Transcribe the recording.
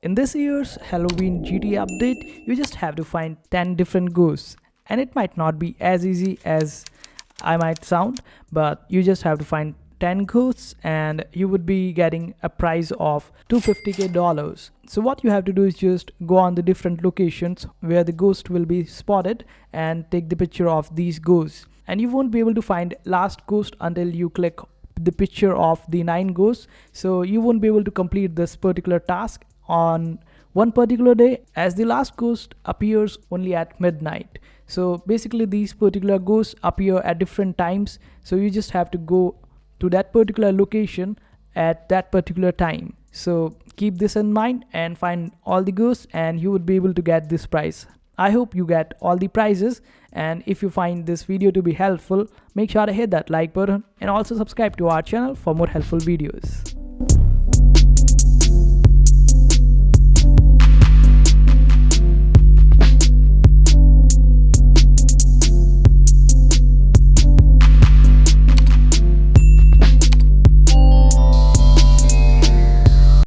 In this year's Halloween GTA update, you just have to find 10 different ghosts. And it might not be as easy as I might sound, but you just have to find 10 ghosts and you would be getting a prize of $250k. So what you have to do is just go on the different locations where the ghost will be spotted and take the picture of these ghosts. And you won't be able to find last ghost until you click the picture of the 9 ghosts. So you won't be able to complete this particular task on one particular day, as the last ghost appears only at midnight. So basically these particular ghosts appear at different times, so you just have to go to that particular location at that particular time. So keep this in mind and find all the ghosts and you would be able to get this prize. I hope you get all the prizes, and if you find this video to be helpful, make sure to hit that like button and also subscribe to our channel for more helpful videos.